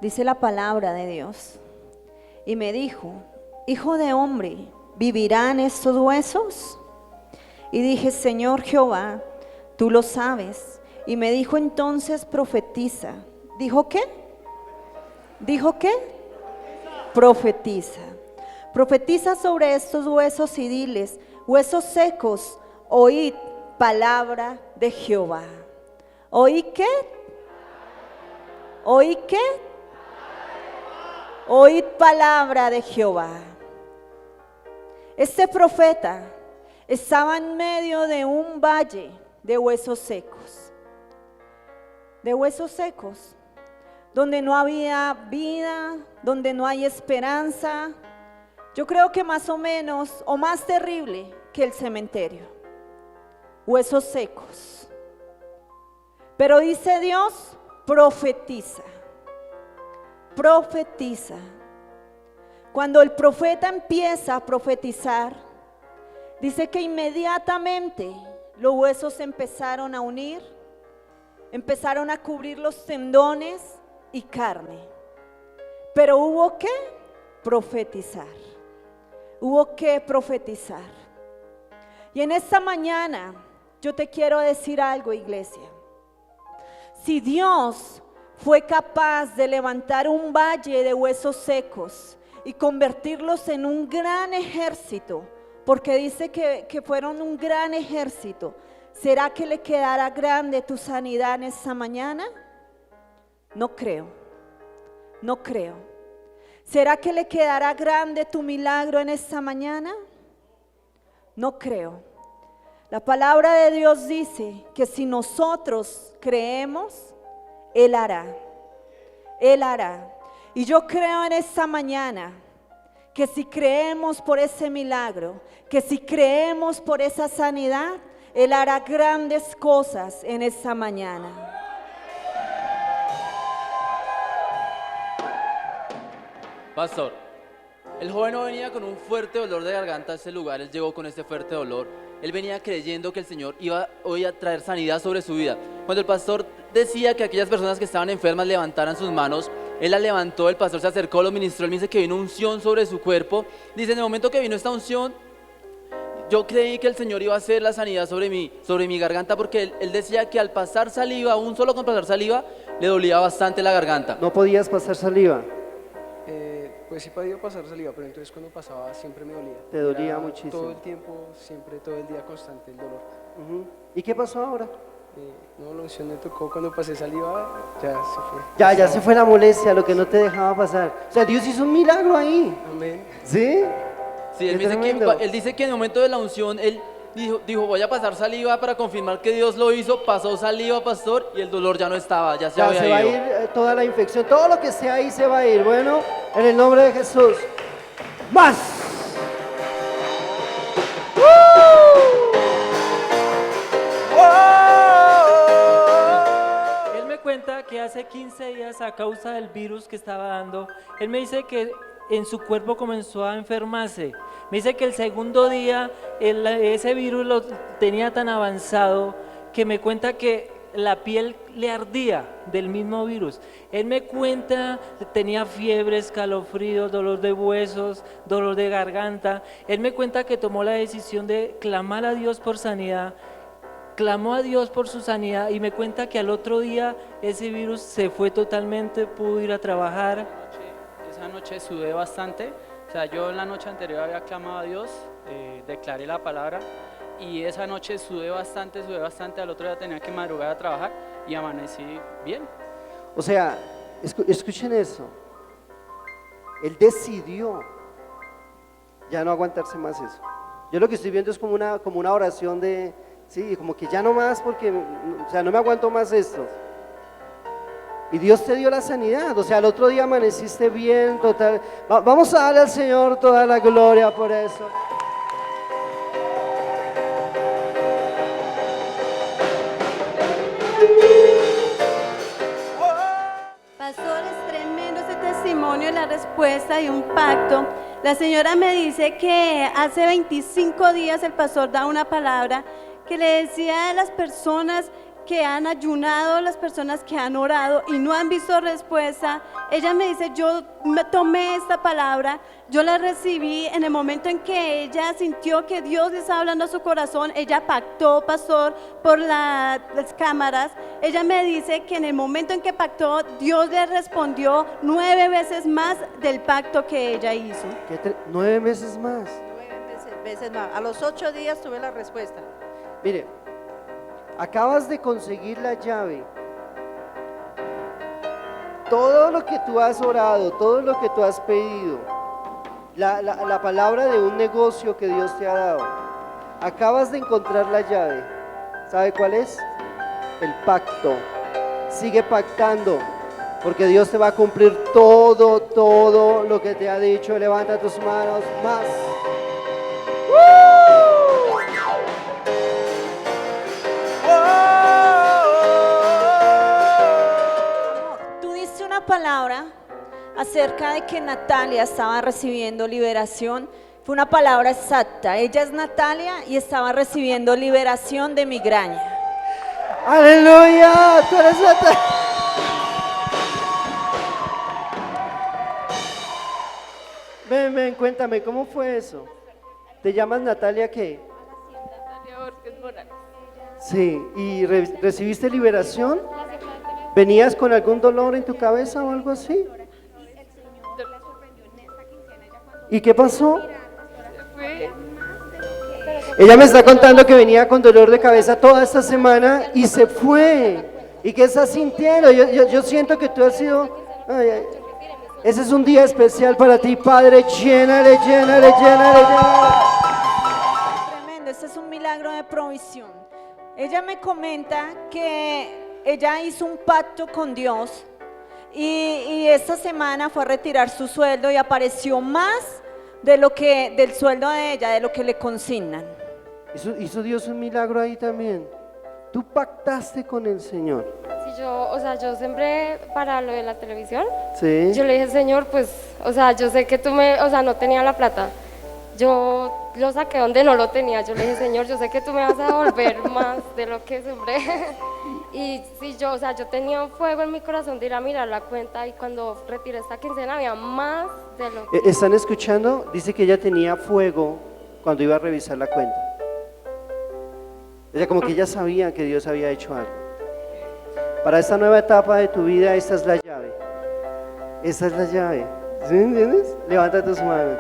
Dice la palabra de Dios. Y me dijo: hijo de hombre, ¿vivirán estos huesos? Y dije: Señor Jehová, tú lo sabes. Y me dijo entonces: profetiza. ¿Dijo qué? ¿Dijo qué? Profetiza. Profetiza sobre estos huesos y diles: huesos secos, oíd palabra de Jehová. ¿Oí qué? ¿Oí qué? Oíd palabra de Jehová. Este profeta estaba en medio de un valle de huesos secos. De huesos secos, donde no había vida, donde no hay esperanza. Yo creo que más o menos, o más terrible que el cementerio. Huesos secos. Pero dice Dios: profetiza. Profetiza. Cuando el profeta empieza a profetizar, dice que inmediatamente los huesos empezaron a unir, empezaron a cubrir los tendones y carne. Pero hubo que profetizar. Hubo que profetizar. Y en esta mañana yo te quiero decir algo, iglesia. Si Dios fue capaz de levantar un valle de huesos secos y convertirlos en un gran ejército, porque dice que fueron un gran ejército, ¿será que le quedará grande tu sanidad en esta mañana? No creo, no creo. ¿Será que le quedará grande tu milagro en esta mañana? No creo. La palabra de Dios dice que si nosotros creemos, Él hará. Él hará. Y yo creo en esta mañana que si creemos por ese milagro, que si creemos por esa sanidad, Él hará grandes cosas en esta mañana. Pastor, el joven no venía con un fuerte dolor de garganta a ese lugar. Él llegó con este fuerte dolor. Él venía creyendo que el Señor iba hoy a traer sanidad sobre su vida. Cuando el pastor decía que aquellas personas que estaban enfermas levantaran sus manos, él la levantó, el pastor se acercó, lo ministró, él me dice que vino unción sobre su cuerpo. Dice: en el momento que vino esta unción, yo creí que el Señor iba a hacer la sanidad sobre mi garganta, porque él decía que al pasar saliva, un solo con pasar saliva, le dolía bastante la garganta. ¿No podías pasar saliva? Pues sí podía pasar saliva, pero entonces cuando pasaba siempre me dolía. Te dolía Era muchísimo. todo el tiempo, siempre, todo el día constante el dolor. ¿Y qué pasó ahora? No, la unción me tocó cuando pasé saliva, ya se fue. Ya se fue la molestia, lo que no te dejaba pasar. O sea, Dios hizo un milagro ahí. Amén. ¿Sí? Sí, él dice que en el momento de la unción, él dijo: voy a pasar saliva para confirmar que Dios lo hizo. Pasó saliva, pastor, y el dolor ya no estaba, ya se había se va a ido. ir toda la infección, todo lo que sea ahí se va a ir. Bueno, en el nombre de Jesús. ¡Más! Él me cuenta que hace 15 días, a causa del virus que estaba dando, él me dice que en su cuerpo comenzó a enfermarse. Me dice que el segundo día ese virus lo tenía tan avanzado que me cuenta que la piel le ardía del mismo virus. Él me cuenta, tenía fiebre, escalofríos, dolor de huesos, dolor de garganta. Él me cuenta que tomó la decisión de clamar a Dios por sanidad. Clamó a Dios por su sanidad y me cuenta que al otro día ese virus se fue totalmente, pudo ir a trabajar. Esa noche sudé bastante. O sea, yo en la noche anterior había clamado a Dios, declaré la palabra, y esa noche sudé bastante, al otro día tenía que madrugar a trabajar y amanecí bien. O sea, escuchen eso. Él decidió ya no aguantarse más eso. Yo lo que estoy viendo es como una oración de, sí, como que ya no más, porque, o sea, no me aguanto más esto. Y Dios te dio la sanidad, o sea, el otro día amaneciste bien, total. Vamos a darle al Señor toda la gloria por eso. Pastor, es tremendo ese testimonio, la respuesta y un pacto. La señora me dice que hace 25 días el pastor da una palabra que le decía a las personas que han ayunado, las personas que han orado y no han visto respuesta. Ella me dice, yo me tomé esta palabra, yo la recibí en el momento en que ella sintió que Dios le estaba hablando a su corazón. Ella pactó, pastor, por las cámaras. Ella me dice que en el momento en que pactó, Dios le respondió 9 veces más del pacto que ella hizo. 9 meses más. 9 veces más. A los 8 días tuve la respuesta. Mire, acabas de conseguir la llave. Todo lo que tú has orado, todo lo que tú has pedido, la palabra de un negocio que Dios te ha dado, acabas de encontrar la llave. ¿Sabe cuál es? El pacto. Sigue pactando, porque Dios te va a cumplir todo lo que te ha dicho. Levanta tus manos más. Tú diste una palabra acerca de que Natalia estaba recibiendo liberación. Fue una palabra exacta. Ella es Natalia y estaba recibiendo liberación de migraña. Aleluya, tú eres Natalia. Ven, cuéntame, ¿cómo fue eso? ¿Te llamas Natalia qué? Natalia Borges Morales. Sí, ¿y recibiste liberación? ¿Venías con algún dolor en tu cabeza o algo así? ¿Y qué pasó? Ella me está contando que venía con dolor de cabeza toda esta semana y se fue. ¿Y qué estás sintiendo? Yo siento que tú has sido... ay. Ese es un día especial para ti, Padre. Llénale. Tremendo, este es un milagro de provisión. Ella me comenta que ella hizo un pacto con Dios y esta semana fue a retirar su sueldo y apareció más de lo que del sueldo de ella, de lo que le consignan. Hizo Dios un milagro ahí también. Tú pactaste con el Señor. Sí, yo siempre para lo de la televisión, Sí. yo le dije, Señor, pues, yo sé que no tenía la plata. Yo lo saqué donde no lo tenía. Yo le dije, Señor, yo sé que tú me vas a devolver más de lo que sembré. Y sí, yo tenía un fuego en mi corazón de ir a mirar la cuenta y cuando retiré esta quincena había más de lo que... ¿Están escuchando? Dice que ella tenía fuego cuando iba a revisar la cuenta. Ella como que ella sabía que Dios había hecho algo. Para esta nueva etapa de tu vida, esta es la llave. Esta es la llave. ¿Sí entiendes? Levanta tus manos.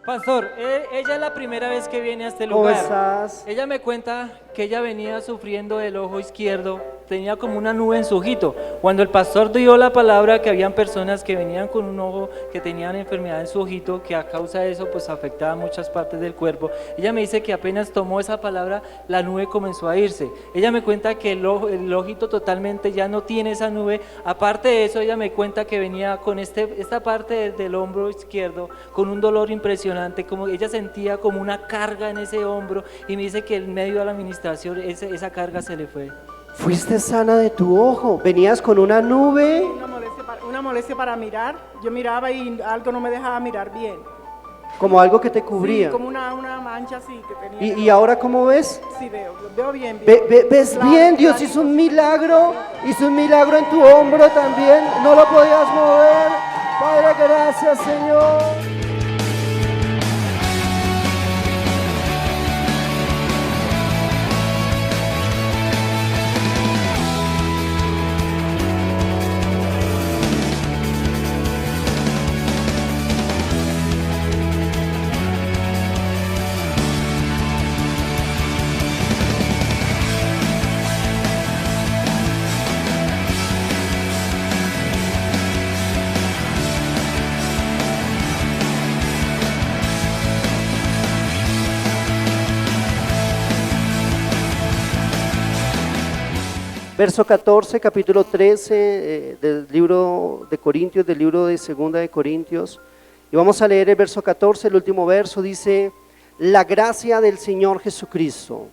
Pastor, ella es la primera vez que viene a este ¿Cómo lugar. estás? Ella me cuenta que ella venía sufriendo del ojo izquierdo, tenía como una nube en su ojito. Cuando el pastor dio la palabra que habían personas que venían con un ojo que tenían enfermedad en su ojito, que a causa de eso pues afectaba muchas partes del cuerpo. Ella me dice que apenas tomó esa palabra, la nube comenzó a irse. Ella me cuenta que el ojito totalmente ya no tiene esa nube. Aparte de eso, ella me cuenta que venía con esta parte del hombro izquierdo con un dolor impresionante, como ella sentía como una carga en ese hombro, y me dice que en medio de la administración esa carga se le fue. Fuiste sana de tu ojo. Venías con una nube. Una molestia para mirar. Yo miraba y algo no me dejaba mirar bien. Como algo que te cubría. Sí, como una mancha así que tenía. ¿Y ahora cómo ves? Sí, veo bien. ¿Ves bien? Dios hizo un milagro en tu hombro también. No lo podías mover. Padre, gracias, Señor. Verso 14, capítulo 13 del libro de Corintios, del libro de Segunda de Corintios. Y vamos a leer el verso 14, el último verso, dice: la gracia del Señor Jesucristo,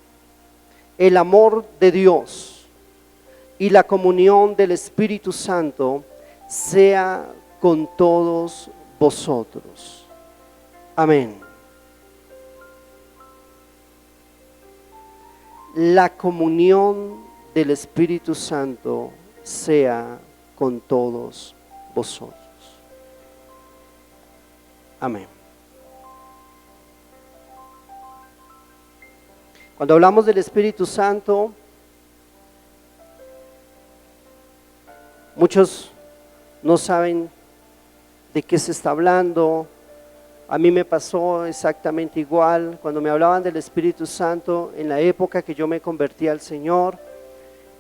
el amor de Dios y la comunión del Espíritu Santo sea con todos vosotros. Amén. la comunión del Espíritu Santo sea con todos vosotros. Amén. Cuando hablamos del Espíritu Santo, muchos no saben de qué se está hablando. A mí me pasó exactamente igual. Cuando me hablaban del Espíritu Santo, en la época que yo me convertí al Señor,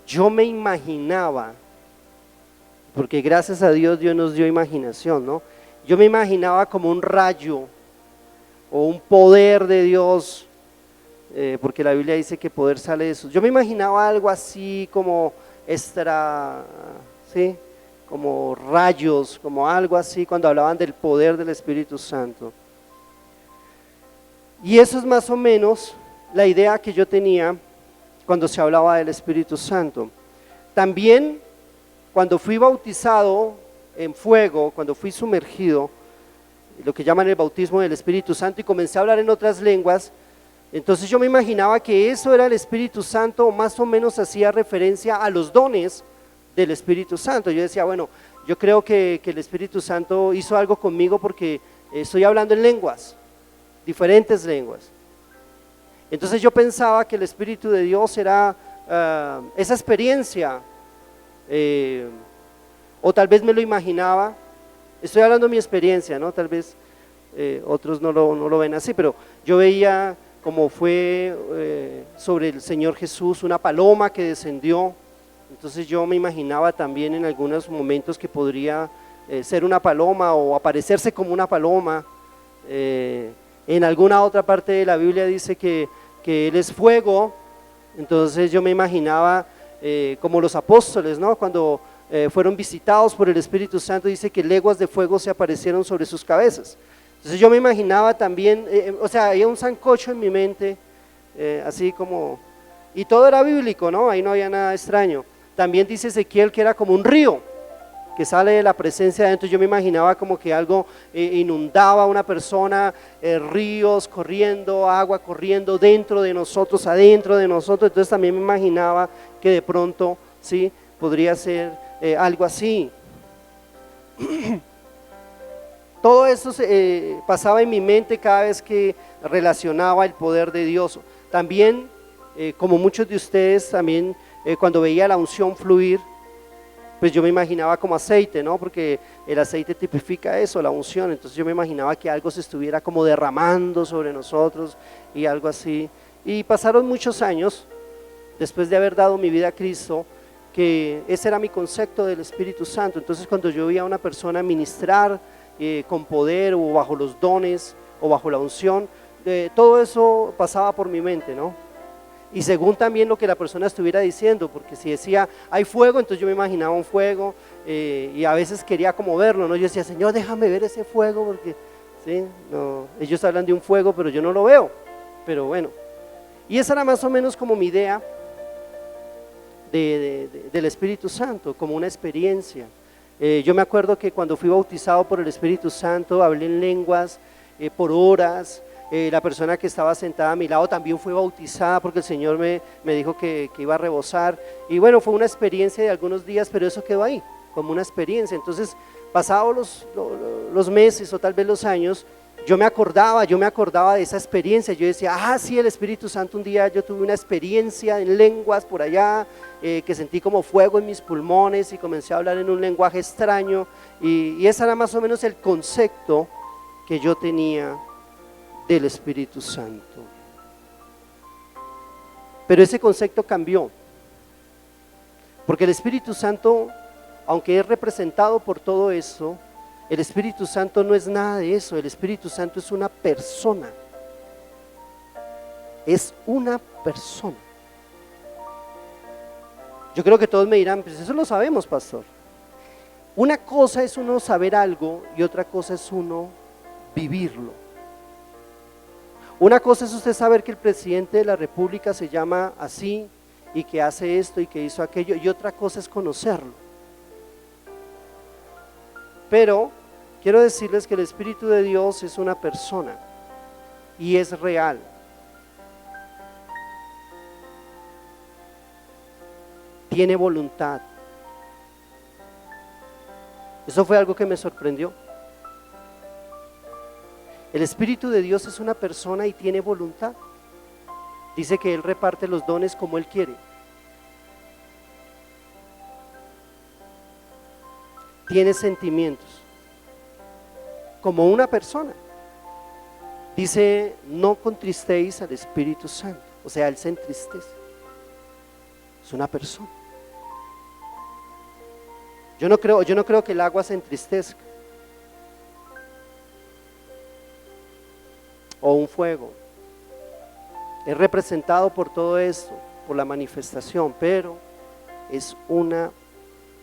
yo me imaginaba, porque gracias a Dios nos dio imaginación, ¿no? Yo me imaginaba como un rayo o un poder de Dios, porque la Biblia dice que poder sale de eso. Yo me imaginaba algo así como ¿sí? Como rayos, como algo así cuando hablaban del poder del Espíritu Santo. Y eso es más o menos la idea que yo tenía cuando se hablaba del Espíritu Santo. También cuando fui bautizado en fuego, cuando fui sumergido, lo que llaman el bautismo del Espíritu Santo, y comencé a hablar en otras lenguas, entonces yo me imaginaba que eso era el Espíritu Santo, o más o menos hacía referencia a los dones del Espíritu Santo. Yo decía, bueno, yo creo que el Espíritu Santo hizo algo conmigo porque estoy hablando en lenguas, diferentes lenguas. Entonces yo pensaba que el Espíritu de Dios era esa experiencia, o tal vez me lo imaginaba. Estoy hablando de mi experiencia, ¿no? Tal vez otros no lo ven así, pero yo veía como fue sobre el Señor Jesús una paloma que descendió. Entonces yo me imaginaba también en algunos momentos que podría ser una paloma o aparecerse como una paloma. En alguna otra parte de la Biblia dice que Él es fuego. Entonces yo me imaginaba como los apóstoles, ¿no? Cuando fueron visitados por el Espíritu Santo, dice que leguas de fuego se aparecieron sobre sus cabezas. Entonces yo me imaginaba también, o sea, había un sancocho en mi mente, así como, y todo era bíblico, ¿no? Ahí no había nada extraño. También dice Ezequiel que era como un río que sale de la presencia de adentro. Yo me imaginaba como que algo inundaba a una persona, ríos corriendo, agua corriendo dentro de nosotros, adentro de nosotros. Entonces también me imaginaba que de pronto, ¿sí?, podría ser algo así. Todo eso pasaba en mi mente cada vez que relacionaba el poder de Dios. También, como muchos de ustedes, también cuando veía la unción fluir, pues yo me imaginaba como aceite, ¿no? Porque el aceite tipifica eso, la unción. Entonces yo me imaginaba que algo se estuviera como derramando sobre nosotros y algo así. Y pasaron muchos años después de haber dado mi vida a Cristo, que ese era mi concepto del Espíritu Santo. Entonces cuando yo veía a una persona ministrar con poder o bajo los dones o bajo la unción, todo eso pasaba por mi mente, ¿no? Y según también lo que la persona estuviera diciendo, porque si decía hay fuego, entonces yo me imaginaba un fuego, y a veces quería como verlo, ¿no? Yo decía, Señor, déjame ver ese fuego, porque ¿sí? No, ellos hablan de un fuego, pero yo no lo veo, pero bueno. Y esa era más o menos como mi idea del Espíritu Santo, como una experiencia. Yo me acuerdo que cuando fui bautizado por el Espíritu Santo, hablé en lenguas por horas. La persona que estaba sentada a mi lado también fue bautizada porque el Señor me dijo que iba a rebosar. Y bueno, fue una experiencia de algunos días, pero eso quedó ahí, como una experiencia. Entonces, pasados los meses o tal vez los años, yo me acordaba de esa experiencia. Yo decía, sí, el Espíritu Santo, un día yo tuve una experiencia en lenguas por allá, que sentí como fuego en mis pulmones y comencé a hablar en un lenguaje extraño, y ese era más o menos el concepto que yo tenía del Espíritu Santo. Pero ese concepto cambió, porque el Espíritu Santo, aunque es representado por todo eso, el Espíritu Santo no es nada de eso. El Espíritu Santo es una persona. Es una persona. Yo creo que todos me dirán, pues eso lo sabemos, pastor. Una cosa es uno saber algo y otra cosa es uno vivirlo. Una cosa es usted saber que el presidente de la República se llama así y que hace esto y que hizo aquello, y otra cosa es conocerlo. Pero quiero decirles que el Espíritu de Dios es una persona y es real. tiene voluntad. Eso fue algo que me sorprendió. El Espíritu de Dios es una persona y tiene voluntad. Dice que Él reparte los dones como Él quiere. Tiene sentimientos, como una persona. Dice, no contristéis al Espíritu Santo. O sea, Él se entristece. Es una persona. Yo no creo que el agua se entristezca. O un fuego. Es representado por todo esto, por la manifestación, pero es una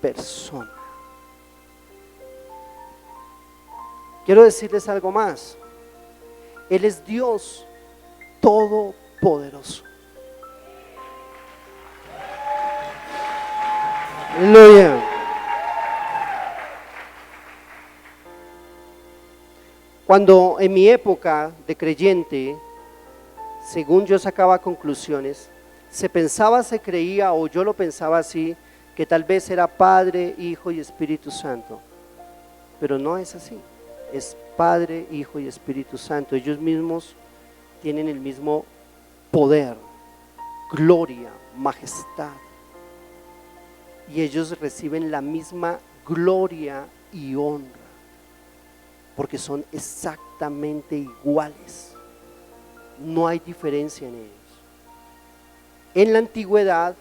persona. Quiero decirles algo más. Él es Dios todopoderoso. Aleluya. Cuando en mi época de creyente, según yo sacaba conclusiones, se pensaba, se creía, o yo lo pensaba así, que tal vez era Padre, Hijo y Espíritu Santo. Pero no es así. Es Padre, Hijo y Espíritu Santo. Ellos mismos tienen el mismo poder, gloria, majestad. Y ellos reciben la misma gloria y honra, porque son exactamente iguales. No hay diferencia en ellos. En la antigüedad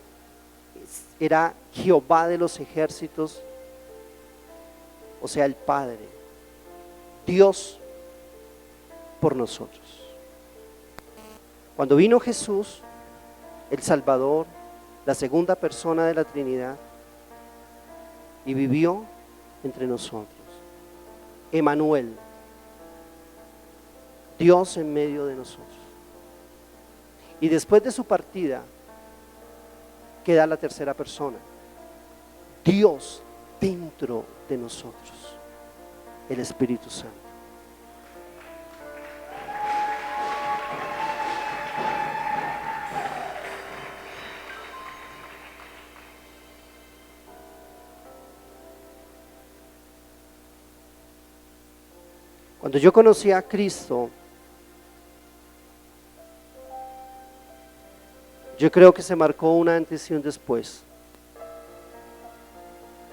era Jehová de los ejércitos, o sea, el Padre, Dios por nosotros. Cuando vino Jesús, el Salvador, la segunda persona de la Trinidad, y vivió entre nosotros, Emmanuel, Dios en medio de nosotros. Y después de su partida, queda la tercera persona, Dios dentro de nosotros, el Espíritu Santo. Cuando yo conocí a Cristo, yo creo que se marcó un antes y un después.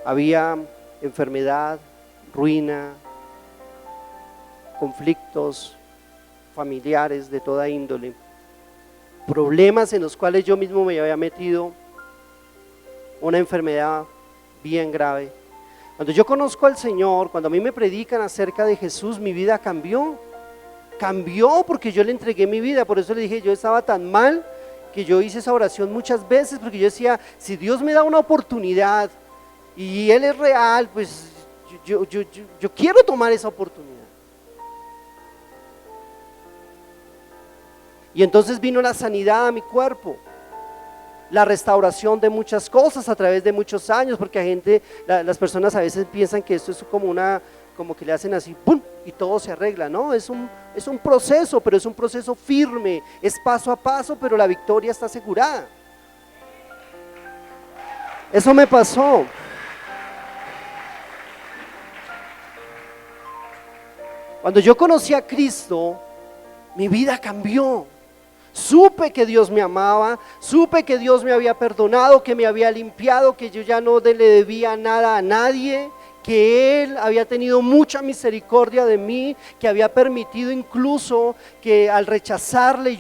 Había enfermedad, ruina, conflictos familiares de toda índole, problemas en los cuales yo mismo me había metido, una enfermedad bien grave. Cuando yo conozco al Señor, cuando a mí me predican acerca de Jesús, mi vida cambió porque yo le entregué mi vida. Por eso le dije, yo estaba tan mal que yo hice esa oración muchas veces, porque yo decía, si Dios me da una oportunidad y Él es real, pues yo quiero tomar esa oportunidad. Y entonces vino la sanidad a mi cuerpo, la restauración de muchas cosas a través de muchos años, porque las personas a veces piensan que esto es como que le hacen así, ¡pum!, y todo se arregla. No, es un proceso, pero es un proceso firme, es paso a paso, pero la victoria está asegurada. Eso me pasó. Cuando yo conocí a Cristo, mi vida cambió. Supe que Dios me amaba, supe que Dios me había perdonado, que me había limpiado, que yo ya no le debía nada a nadie, que Él había tenido mucha misericordia de mí, que había permitido incluso que al rechazarle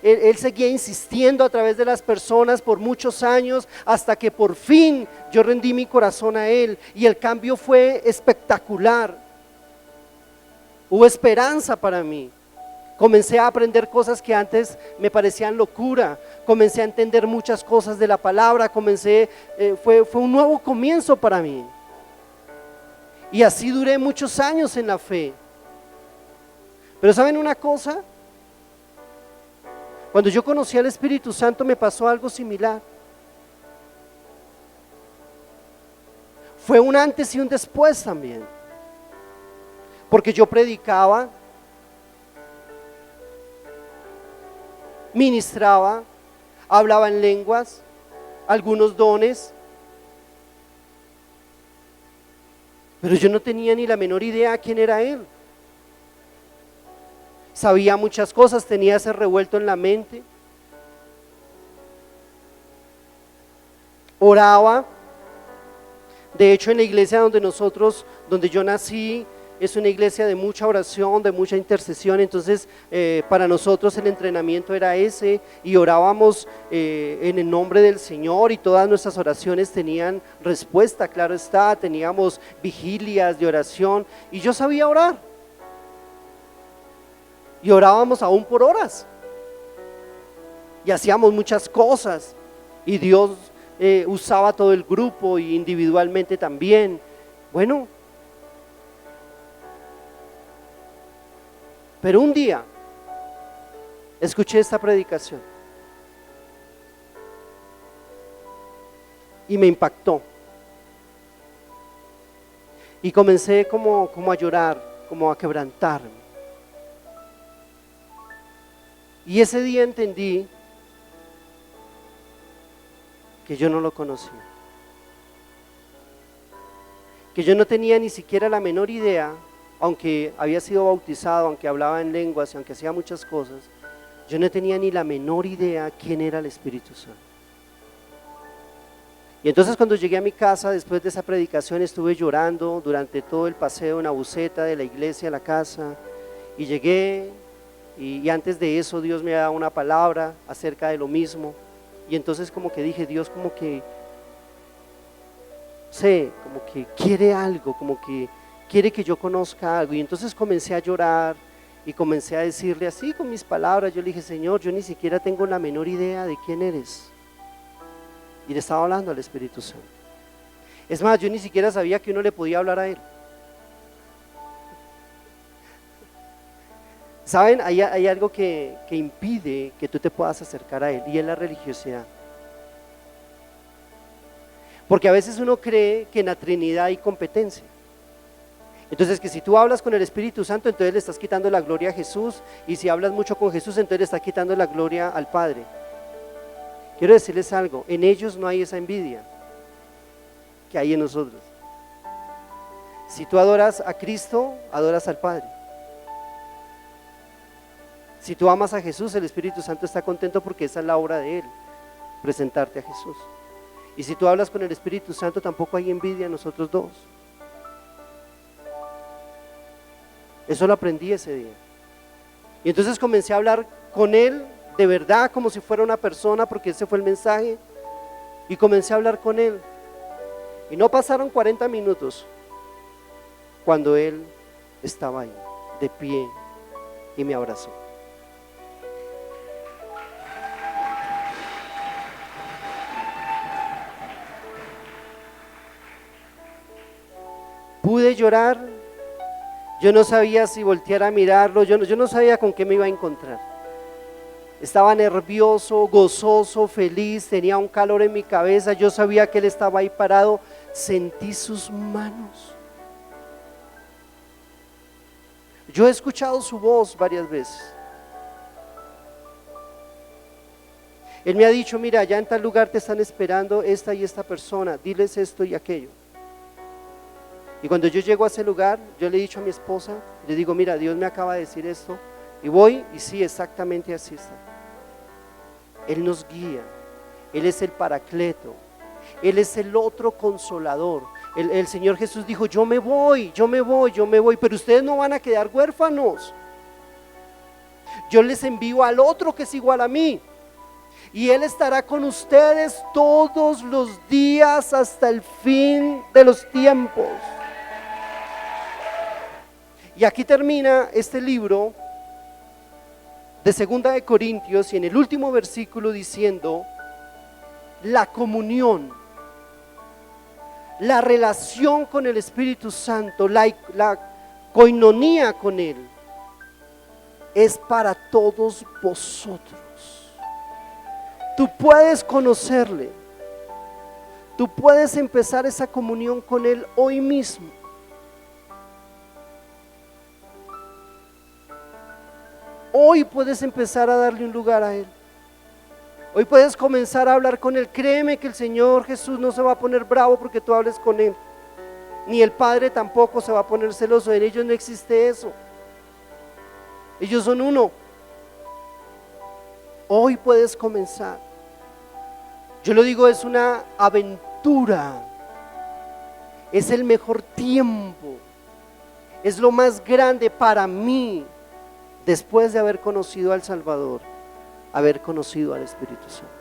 Él seguía insistiendo a través de las personas por muchos años, hasta que por fin yo rendí mi corazón a Él, y el cambio fue espectacular. Hubo esperanza para mí. Comencé a aprender cosas que antes me parecían locura, comencé a entender muchas cosas de la palabra, fue un nuevo comienzo para mí. Y así duré muchos años en la fe. Pero ¿saben una cosa? Cuando yo conocí al Espíritu Santo me pasó algo similar. Fue un antes y un después también. Porque yo predicaba, ministraba, hablaba en lenguas, algunos dones, pero yo no tenía ni la menor idea quién era Él. Sabía muchas cosas, tenía ese revuelto en la mente. Oraba. De hecho, en la iglesia donde yo nací, es una iglesia de mucha oración, de mucha intercesión. Entonces para nosotros el entrenamiento era ese, y orábamos en el nombre del Señor, y todas nuestras oraciones tenían respuesta, claro está. Teníamos vigilias de oración, y yo sabía orar, y orábamos aún por horas, y hacíamos muchas cosas, y Dios usaba todo el grupo y individualmente también. Bueno, pero un día escuché esta predicación y me impactó, y comencé como a llorar, como a quebrantarme. Y ese día entendí que yo no lo conocía, que yo no tenía ni siquiera la menor idea. Aunque había sido bautizado, aunque hablaba en lenguas y aunque hacía muchas cosas, yo no tenía ni la menor idea quién era el Espíritu Santo. Y entonces cuando llegué a mi casa, después de esa predicación, estuve llorando durante todo el paseo en la buseta de la iglesia a la casa, y llegué, y antes de eso Dios me había dado una palabra acerca de lo mismo, y entonces como que dije, Dios como que, como que quiere algo, como que quiere que yo conozca algo. Y entonces comencé a llorar y comencé a decirle así con mis palabras. Yo le dije, Señor, yo ni siquiera tengo la menor idea de quién eres. Y le estaba hablando al Espíritu Santo. Es más, yo ni siquiera sabía que uno le podía hablar a Él. ¿Saben? Hay algo que impide que tú te puedas acercar a Él, y es la religiosidad. Porque a veces uno cree que en la Trinidad hay competencia. Entonces, que si tú hablas con el Espíritu Santo, entonces le estás quitando la gloria a Jesús, y si hablas mucho con Jesús, entonces le estás quitando la gloria al Padre. Quiero decirles algo, en ellos no hay esa envidia que hay en nosotros. Si tú adoras a Cristo, adoras al Padre. Si tú amas a Jesús, el Espíritu Santo está contento porque esa es la obra de Él, presentarte a Jesús. Y si tú hablas con el Espíritu Santo, tampoco hay envidia en nosotros dos. Eso lo aprendí ese día. Y entonces comencé a hablar con Él de verdad, como si fuera una persona, porque ese fue el mensaje. Y comencé a hablar con Él. Y no pasaron 40 minutos cuando Él estaba ahí, de pie, y me abrazó. Pude llorar. Yo no sabía si voltear a mirarlo, yo no sabía con qué me iba a encontrar. Estaba nervioso, gozoso, feliz, tenía un calor en mi cabeza, yo sabía que Él estaba ahí parado, sentí sus manos. Yo he escuchado su voz varias veces. Él me ha dicho, mira, allá en tal lugar te están esperando esta y esta persona, diles esto y aquello. Y cuando yo llego a ese lugar, yo le he dicho a mi esposa, le digo, mira, Dios me acaba de decir esto, y voy, y sí, exactamente así está. Él nos guía, Él es el Paracleto, Él es el otro consolador. El Señor Jesús dijo, yo me voy, pero ustedes no van a quedar huérfanos. Yo les envío al otro que es igual a mí, y Él estará con ustedes todos los días hasta el fin de los tiempos. Y aquí termina este libro de 2 de Corintios, y en el último versículo diciendo, la comunión, la relación con el Espíritu Santo, la coinonía con Él, es para todos vosotros. Tú puedes conocerle, tú puedes empezar esa comunión con Él hoy mismo. Hoy puedes empezar a darle un lugar a Él. Hoy puedes comenzar a hablar con Él. Créeme que el Señor Jesús no se va a poner bravo porque tú hables con Él. Ni el Padre tampoco se va a poner celoso. En ellos no existe eso. Ellos son uno. Hoy puedes comenzar. Yo lo digo, es una aventura. Es el mejor tiempo. Es lo más grande para mí, después de haber conocido al Salvador, haber conocido al Espíritu Santo.